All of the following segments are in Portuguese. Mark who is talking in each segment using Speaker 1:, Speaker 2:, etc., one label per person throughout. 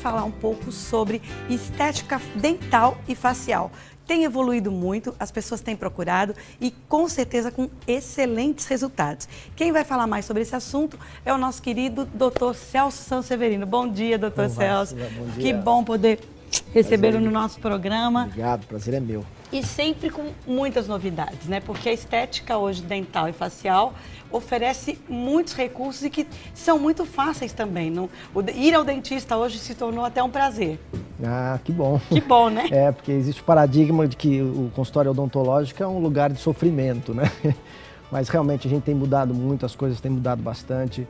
Speaker 1: falar um pouco sobre estética dental e facial. Tem evoluído muito, as pessoas têm procurado e com certeza com excelentes resultados. Quem vai falar mais sobre esse assunto é o nosso querido Dr. Celso Sanseverino. Bom dia, Dr. Celso.
Speaker 2: Bom dia.
Speaker 1: Que bom poder recebê-lo no nosso programa.
Speaker 2: Obrigado, prazer é meu.
Speaker 1: E sempre com muitas novidades, né? Porque a estética hoje dental e facial oferece muitos recursos e que são muito fáceis também. Ir ao dentista hoje se tornou até um prazer.
Speaker 2: Ah, que bom.
Speaker 1: Que bom, né?
Speaker 2: É, porque existe o paradigma de que o consultório odontológico é um lugar de sofrimento, né? Mas realmente a gente tem mudado muito, as coisas têm mudado bastante.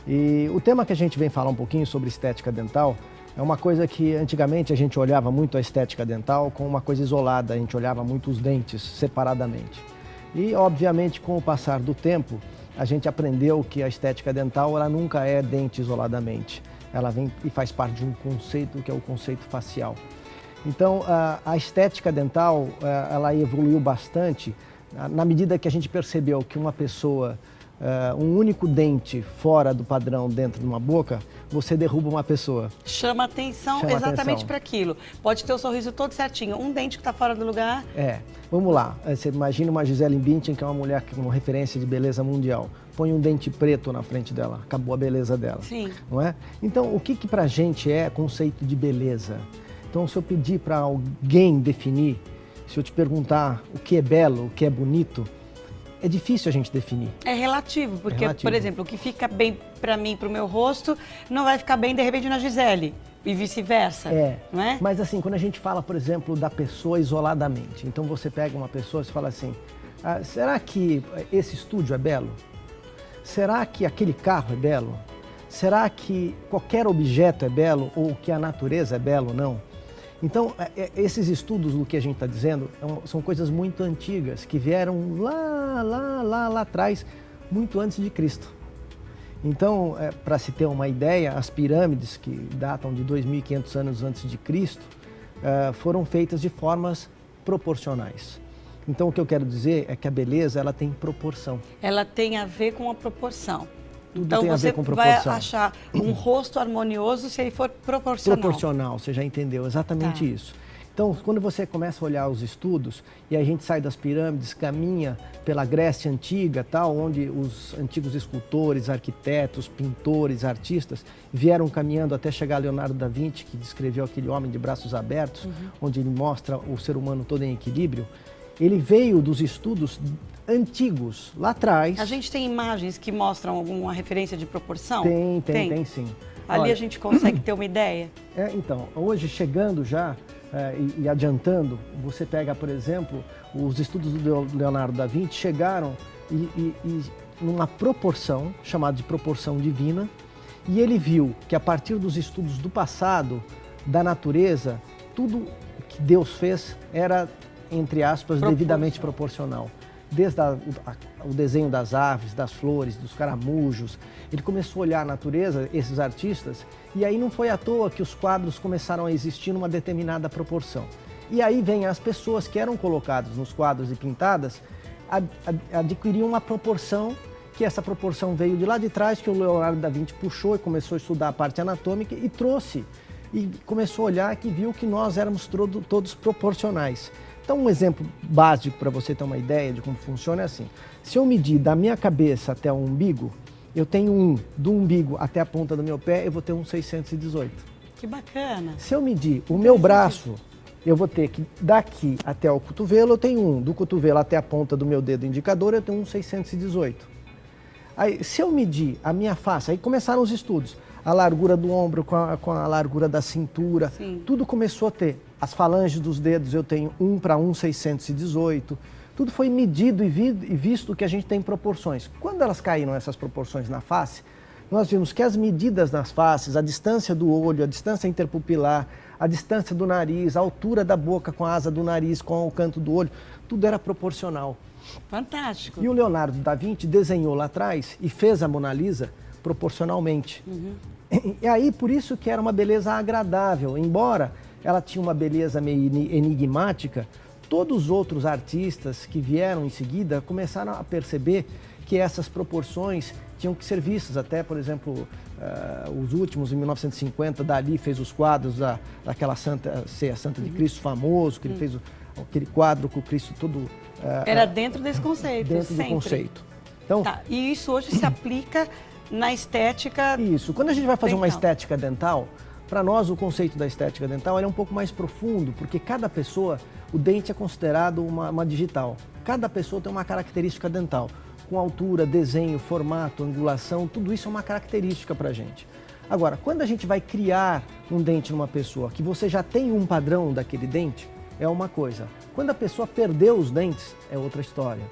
Speaker 2: E o tema que a gente vem falar um pouquinho sobre estética dental é uma coisa que antigamente a gente olhava muito a estética dental como uma coisa isolada, a gente olhava muito os dentes separadamente. E obviamente com o passar do tempo, a gente aprendeu que a estética dental ela nunca é dente isoladamente. Ela vem e faz parte de um conceito que é o conceito facial. Então a estética dental ela evoluiu bastante na medida que a gente percebeu que uma pessoa, um único dente fora do padrão dentro de uma boca, você derruba uma pessoa.
Speaker 1: Chama atenção exatamente para aquilo. Pode ter o sorriso todo certinho, um dente que está fora do lugar.
Speaker 2: Vamos lá. Você imagina uma Gisele Bündchen, que é uma mulher com uma referência de beleza mundial. Põe um dente preto na frente dela, acabou a beleza dela.
Speaker 1: Sim.
Speaker 2: Não é? Então, o que pra gente é conceito de beleza? Então, se eu pedir para alguém definir, se eu te perguntar o que é belo, o que é bonito, é difícil a gente definir.
Speaker 1: É relativo, porque, por exemplo, o que fica bem para mim, para o meu rosto, não vai ficar bem, de repente, na Gisele. E vice-versa, não é?
Speaker 2: Mas assim, quando a gente fala, por exemplo, da pessoa isoladamente, então você pega uma pessoa e fala assim, será que esse estúdio é belo? Será que aquele carro é belo? Será que qualquer objeto é belo ou que a natureza é belo ou não? Então, esses estudos do que a gente está dizendo são coisas muito antigas, que vieram lá atrás, muito antes de Cristo. Então, para se ter uma ideia, as pirâmides, que datam de 2.500 anos antes de Cristo, foram feitas de formas proporcionais. Então, o que eu quero dizer é que a beleza ela tem proporção. Ela tem a ver com a proporção. Tudo
Speaker 1: então,
Speaker 2: tem a ver com
Speaker 1: você vai achar um rosto harmonioso se ele for proporcional.
Speaker 2: Proporcional, você já entendeu, exatamente isso. Então, quando você começa a olhar os estudos, e a gente sai das pirâmides, caminha pela Grécia Antiga, tal, onde os antigos escultores, arquitetos, pintores, artistas vieram caminhando até chegar a Leonardo da Vinci, que descreveu aquele homem de braços abertos, onde ele mostra o ser humano todo em equilíbrio. Ele veio dos estudos antigos, lá atrás.
Speaker 1: A gente tem imagens que mostram alguma referência de proporção?
Speaker 2: Tem sim.
Speaker 1: Ali a gente consegue ter uma ideia?
Speaker 2: Então, hoje chegando já e adiantando, você pega, por exemplo, os estudos do Leonardo da Vinci chegaram e numa proporção, chamada de proporção divina, e ele viu que a partir dos estudos do passado, da natureza, tudo que Deus fez era, entre aspas, devidamente proporcional. Desde o desenho das aves, das flores, dos caramujos. Ele começou a olhar a natureza, esses artistas, e aí não foi à toa que os quadros começaram a existir numa determinada proporção. E aí vem as pessoas que eram colocadas nos quadros e pintadas, adquiriam uma proporção, que essa proporção veio de lá de trás, que o Leonardo da Vinci puxou e começou a estudar a parte anatômica e trouxe. E começou a olhar que viu que nós éramos todos proporcionais. Então, um exemplo básico para você ter uma ideia de como funciona é assim. Se eu medir da minha cabeça até o umbigo, eu tenho do umbigo até a ponta do meu pé, eu vou ter 618.
Speaker 1: Que bacana!
Speaker 2: Se eu medir o meu braço, eu vou ter que daqui até o cotovelo, eu tenho do cotovelo até a ponta do meu dedo indicador, eu tenho 618. Aí, se eu medir a minha face, aí começaram os estudos. A largura do ombro com a largura da cintura, tudo começou a ter. As falanges dos dedos eu tenho 1:1,618. Tudo foi medido e visto que a gente tem proporções. Quando elas caíram essas proporções na face, nós vimos que as medidas nas faces, a distância do olho, a distância interpupilar, a distância do nariz, a altura da boca com a asa do nariz, com o canto do olho, tudo era proporcional.
Speaker 1: Fantástico!
Speaker 2: E o Leonardo da Vinci desenhou lá atrás e fez a Mona Lisa proporcionalmente. E aí, por isso que era uma beleza agradável, embora ela tinha uma beleza meio enigmática, todos os outros artistas que vieram em seguida começaram a perceber porque essas proporções tinham que ser vistas. Até, por exemplo, os últimos, em 1950, Dalí fez os quadros daquela Ceia Santa de Cristo famoso, que ele fez aquele quadro com o Cristo todo...
Speaker 1: Era dentro desse conceito,
Speaker 2: dentro do conceito. Então,
Speaker 1: tá. E isso hoje se aplica na estética...
Speaker 2: Isso. Quando a gente vai fazer uma
Speaker 1: dental.
Speaker 2: estética dental, para nós o conceito da estética dental é um pouco mais profundo, porque cada pessoa, o dente é considerado uma digital. Cada pessoa tem uma característica dental, com altura, desenho, formato, angulação, tudo isso é uma característica para a gente. Agora, quando a gente vai criar um dente numa pessoa, que você já tem um padrão daquele dente, é uma coisa. Quando a pessoa perdeu os dentes, é outra história.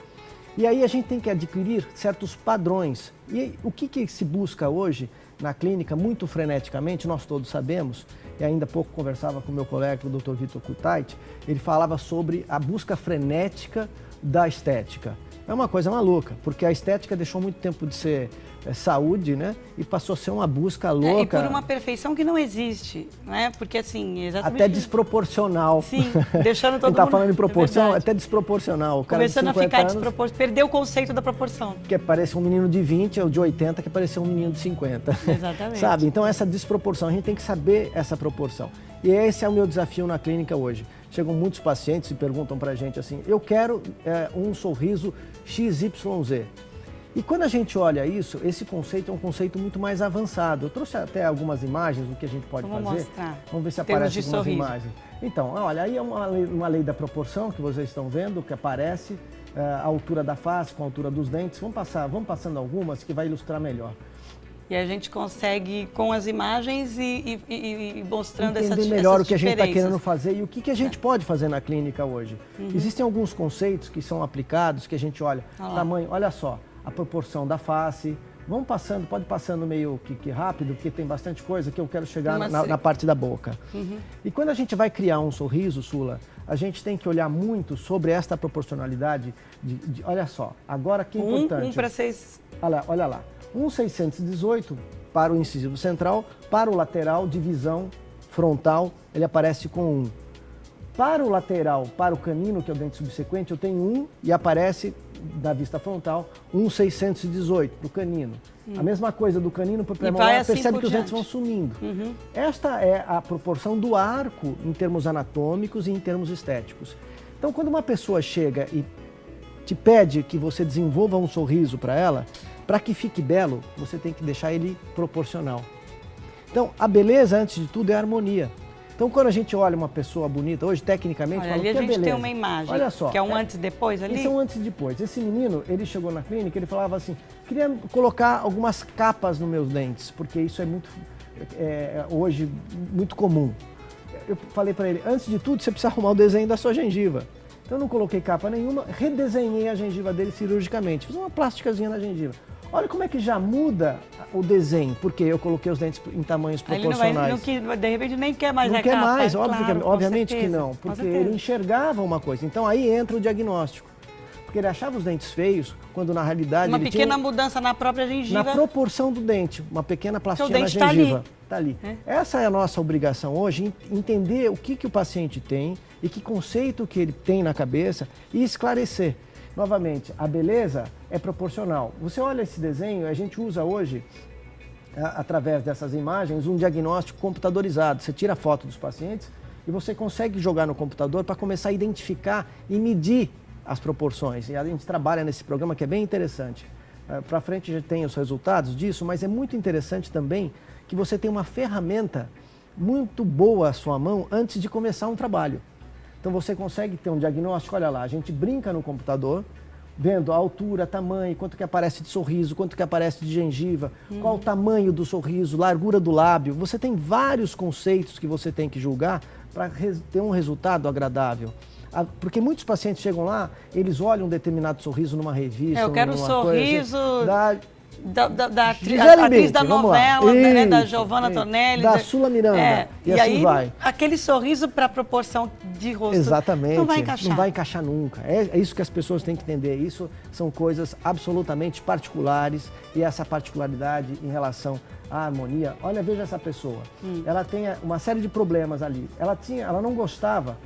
Speaker 2: E aí a gente tem que adquirir certos padrões. E o que se busca hoje na clínica, muito freneticamente, nós todos sabemos, e ainda há pouco conversava com o meu colega, o Dr. Vitor Kutait, ele falava sobre a busca frenética da estética. É uma coisa maluca, porque a estética deixou muito tempo de ser saúde, né? E passou a ser uma busca louca.
Speaker 1: E por uma perfeição que não existe, né? Porque assim, exatamente...
Speaker 2: Até desproporcional.
Speaker 1: Sim, deixando todo mundo...
Speaker 2: Quem está falando em proporção, até desproporcional. O cara
Speaker 1: começando
Speaker 2: de 50
Speaker 1: a ficar
Speaker 2: anos,
Speaker 1: desproporcional, perdeu o conceito da proporção.
Speaker 2: Que parece um menino de 20 ou de 80 que parecia um menino de 50.
Speaker 1: Exatamente.
Speaker 2: Sabe? Então essa desproporção, a gente tem que saber essa proporção. E esse é o meu desafio na clínica hoje. Chegam muitos pacientes e perguntam pra gente assim, eu quero um sorriso XYZ. E quando a gente olha isso, esse conceito é um conceito muito mais avançado. Eu trouxe até algumas imagens do que a gente pode fazer.
Speaker 1: Mostrar.
Speaker 2: Vamos ver se aparecem algumas imagens. Então, olha, aí é uma lei da proporção que vocês estão vendo, que aparece, a altura da face com a altura dos dentes. Vamos passando algumas que vai ilustrar melhor.
Speaker 1: E a gente consegue, com as imagens e mostrando
Speaker 2: entender melhor o que a gente está querendo fazer e o que a gente pode fazer na clínica hoje. Existem alguns conceitos que são aplicados, que a gente olha, tamanho, olha só, a proporção da face. Vamos passando, pode passando meio que rápido, porque tem bastante coisa que eu quero chegar na parte da boca. E quando a gente vai criar um sorriso, Sula, a gente tem que olhar muito sobre esta proporcionalidade olha só, agora que é importante.
Speaker 1: 1:6.
Speaker 2: Olha lá. 1,618 para o incisivo central, para o lateral, divisão frontal, ele aparece com 1. Para o lateral, para o canino, que é o dente subsequente, eu tenho 1 e aparece da vista frontal 1,618 para o canino. A mesma coisa do canino para o premolar, assim percebe que os dentes vão sumindo. Esta é a proporção do arco em termos anatômicos e em termos estéticos. Então, quando uma pessoa chega e te pede que você desenvolva um sorriso para ela, para que fique belo, você tem que deixar ele proporcional. Então, a beleza, antes de tudo, é a harmonia. Então, quando a gente olha uma pessoa bonita, hoje, tecnicamente,
Speaker 1: ali a gente tem uma imagem,
Speaker 2: olha só,
Speaker 1: que é um antes e depois ali?
Speaker 2: Isso é um antes e depois. Esse menino, ele chegou na clínica, ele falava assim, queria colocar algumas capas nos meus dentes, porque isso é muito, hoje, muito comum. Eu falei para ele, antes de tudo, você precisa arrumar o desenho da sua gengiva. Então, eu não coloquei capa nenhuma, redesenhei a gengiva dele cirurgicamente, fiz uma plástica na gengiva. Olha como é que já muda o desenho, porque eu coloquei os dentes em tamanhos proporcionais.
Speaker 1: Ele não, de repente nem quer mais
Speaker 2: a capa. Não quer mais,
Speaker 1: claro,
Speaker 2: obviamente que não, porque ele enxergava uma coisa. Então aí entra o diagnóstico, porque ele achava os dentes feios, quando na realidade
Speaker 1: uma pequena mudança na própria gengiva.
Speaker 2: Na proporção do dente, uma pequena plastia na gengiva. Está ali. Essa é a nossa obrigação hoje, entender o que o paciente tem e que conceito que ele tem na cabeça e esclarecer. Novamente, a beleza é proporcional. Você olha esse desenho, a gente usa hoje, através dessas imagens, um diagnóstico computadorizado. Você tira a foto dos pacientes e você consegue jogar no computador para começar a identificar e medir as proporções. E a gente trabalha nesse programa que é bem interessante. Para frente já tem os resultados disso, mas é muito interessante também que você tem uma ferramenta muito boa à sua mão antes de começar um trabalho. Então você consegue ter um diagnóstico, olha lá, a gente brinca no computador, vendo a altura, tamanho, quanto que aparece de sorriso, quanto que aparece de gengiva, qual o tamanho do sorriso, largura do lábio. Você tem vários conceitos que você tem que julgar para ter um resultado agradável. Porque muitos pacientes chegam lá, eles olham um determinado sorriso numa revista,
Speaker 1: eu quero o sorriso... Da
Speaker 2: Gisele
Speaker 1: atriz da novela, né, da
Speaker 2: Isso,
Speaker 1: Giovanna Antonelli.
Speaker 2: Da Sula Miranda, e assim
Speaker 1: aí,
Speaker 2: vai.
Speaker 1: Aquele sorriso para proporção de rosto
Speaker 2: exatamente,
Speaker 1: não vai encaixar.
Speaker 2: Não vai encaixar nunca. É isso que as pessoas têm que entender. Isso são coisas absolutamente particulares e essa particularidade em relação à harmonia. Olha, veja essa pessoa. Ela tem uma série de problemas ali. Ela não gostava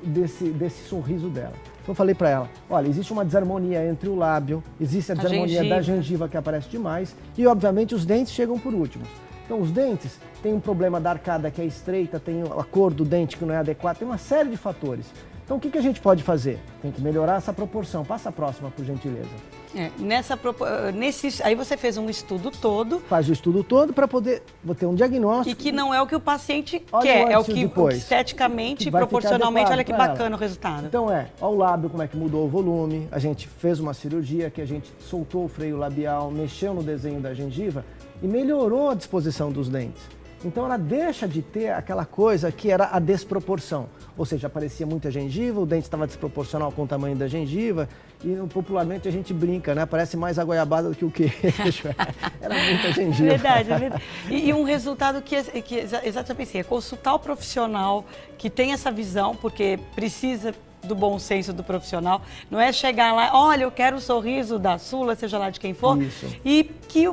Speaker 2: desse sorriso dela. Então eu falei para ela, olha, existe uma desarmonia entre o lábio, existe a desarmonia da gengiva que aparece demais e, obviamente, os dentes chegam por últimos. Então os dentes têm um problema da arcada que é estreita, tem a cor do dente que não é adequada, tem uma série de fatores. Então o que a gente pode fazer? Tem que melhorar essa proporção. Passa a próxima, por gentileza.
Speaker 1: Aí você fez um estudo todo.
Speaker 2: Faz o estudo todo para poder ter um diagnóstico.
Speaker 1: E que não é o que o paciente quer, é o que esteticamente, proporcionalmente, olha que bacana o resultado.
Speaker 2: Então olha o lábio, como é que mudou o volume, a gente fez uma cirurgia que a gente soltou o freio labial, mexeu no desenho da gengiva e melhorou a disposição dos dentes. Então ela deixa de ter aquela coisa que era a desproporção. Ou seja, aparecia muita gengiva, o dente estava desproporcional com o tamanho da gengiva e popularmente a gente brinca, né? Parece mais a goiabada do que o queijo. Era muita gengiva.
Speaker 1: Verdade, é verdade. E um resultado que exatamente assim, é consultar o profissional que tem essa visão, porque precisa do bom senso do profissional, não é chegar lá, olha, eu quero o sorriso da Sula, seja lá de quem for,
Speaker 2: isso.
Speaker 1: E que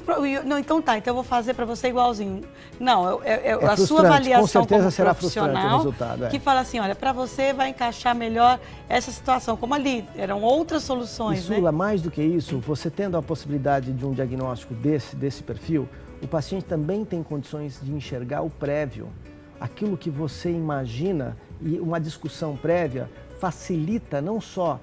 Speaker 1: não, então tá, então eu vou fazer para você igualzinho. Não, a sua avaliação
Speaker 2: com certeza
Speaker 1: como
Speaker 2: será
Speaker 1: profissional,
Speaker 2: o resultado,
Speaker 1: que fala assim, olha, para você vai encaixar melhor essa situação, como ali, eram outras soluções,
Speaker 2: e, Sula, mais do que isso, você tendo a possibilidade de um diagnóstico desse perfil, o paciente também tem condições de enxergar o prévio, aquilo que você imagina, e uma discussão prévia facilita não só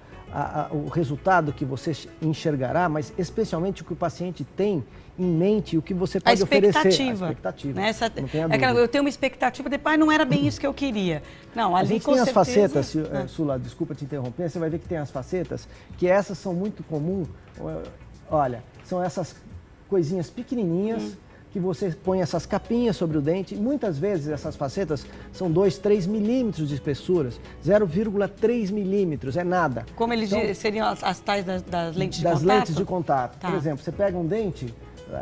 Speaker 2: o resultado que você enxergará, mas especialmente o que o paciente tem em mente e o que você pode oferecer. A expectativa.
Speaker 1: Né? Eu tenho uma expectativa, depois não era bem isso que eu queria. Não, ali
Speaker 2: a gente
Speaker 1: com
Speaker 2: tem
Speaker 1: certeza...
Speaker 2: as facetas, Sula, desculpa te interromper, você vai ver que tem as facetas, que essas são muito comuns. Olha, são essas coisinhas pequenininhas, que você põe essas capinhas sobre o dente. Muitas vezes essas facetas são 2, 3 milímetros de espessuras, 0,3 milímetros, é nada.
Speaker 1: Como eles seriam as tais das lentes de contato?
Speaker 2: Das lentes de contato.
Speaker 1: Tá.
Speaker 2: Por exemplo, você pega um dente,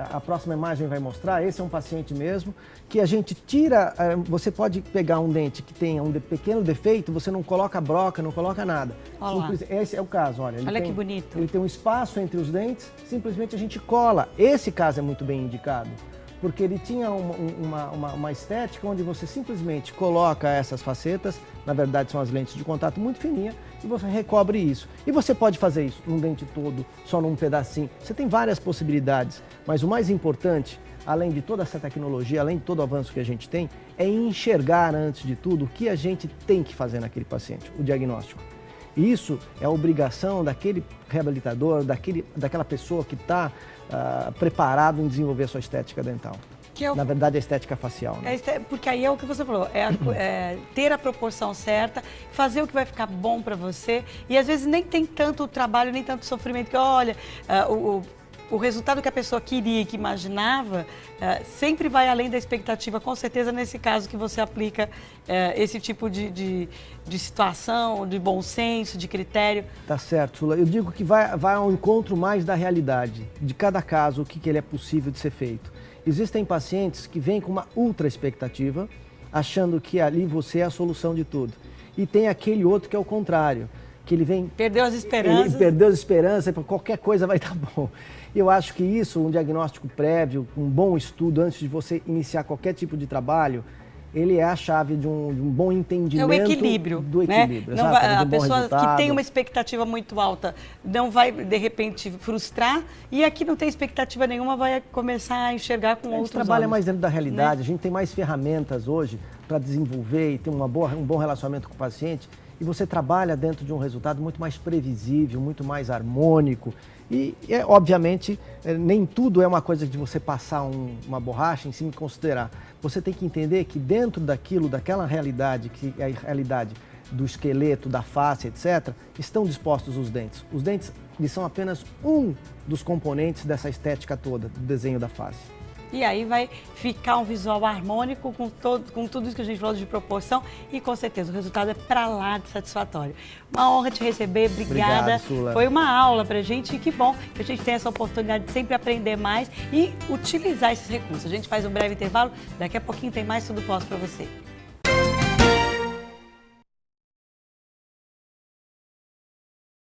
Speaker 2: a próxima imagem vai mostrar, esse é um paciente mesmo, que a gente tira, você pode pegar um dente que tenha um pequeno defeito, você não coloca broca, não coloca nada. Esse é o caso, olha.
Speaker 1: Olha que bonito.
Speaker 2: Ele tem um espaço entre os dentes, simplesmente a gente cola. Esse caso é muito bem indicado, porque ele tinha uma estética onde você simplesmente coloca essas facetas, na verdade são as lentes de contato muito fininhas, e você recobre isso. E você pode fazer isso num dente todo, só num pedacinho. Você tem várias possibilidades, mas o mais importante, além de toda essa tecnologia, além de todo o avanço que a gente tem, é enxergar, antes de tudo, o que a gente tem que fazer naquele paciente, o diagnóstico. E isso é a obrigação daquele reabilitador, daquela pessoa que está preparado em desenvolver a sua estética dental. Na verdade, a estética facial. Né?
Speaker 1: Porque aí é o que você falou, ter a proporção certa, fazer o que vai ficar bom para você. E às vezes nem tem tanto trabalho, nem tanto sofrimento, que olha, o resultado que a pessoa queria e que imaginava sempre vai além da expectativa, com certeza nesse caso que você aplica esse tipo de situação, de bom senso, de critério.
Speaker 2: Tá certo, Sula. Eu digo que vai ao encontro mais da realidade, de cada caso, o que ele é possível de ser feito. Existem pacientes que vêm com uma ultra expectativa, achando que ali você é a solução de tudo. E tem aquele outro que é o contrário, que ele vem...
Speaker 1: Perdeu as esperanças.
Speaker 2: Ele perdeu as esperanças, qualquer coisa vai estar bom. Eu acho que isso, um diagnóstico prévio, um bom estudo antes de você iniciar qualquer tipo de trabalho, ele é a chave de um bom entendimento
Speaker 1: do equilíbrio.
Speaker 2: Né?
Speaker 1: Não vai, a pessoa que tem uma expectativa muito alta não vai, de repente, frustrar, e aqui não tem expectativa nenhuma, vai começar a enxergar com outros olhos.
Speaker 2: A gente trabalha mais dentro da realidade, né? A gente tem mais ferramentas hoje para desenvolver e ter um bom relacionamento com o paciente, e você trabalha dentro de um resultado muito mais previsível, muito mais harmônico. E, obviamente, nem tudo é uma coisa de você passar uma borracha em cima e considerar. Você tem que entender que dentro daquela realidade, que é a realidade do esqueleto, da face, etc., estão dispostos os dentes. Os dentes, eles são apenas um dos componentes dessa estética toda, do desenho da face.
Speaker 1: E aí vai ficar um visual harmônico com tudo isso que a gente falou de proporção e com certeza o resultado é pra lá de satisfatório. Uma honra te receber, obrigada.
Speaker 2: Obrigado, Sula.
Speaker 1: Foi uma aula pra gente e que bom que a gente tem essa oportunidade de sempre aprender mais e utilizar esses recursos. A gente faz um breve intervalo, daqui a pouquinho tem mais Tudo Posso pra você.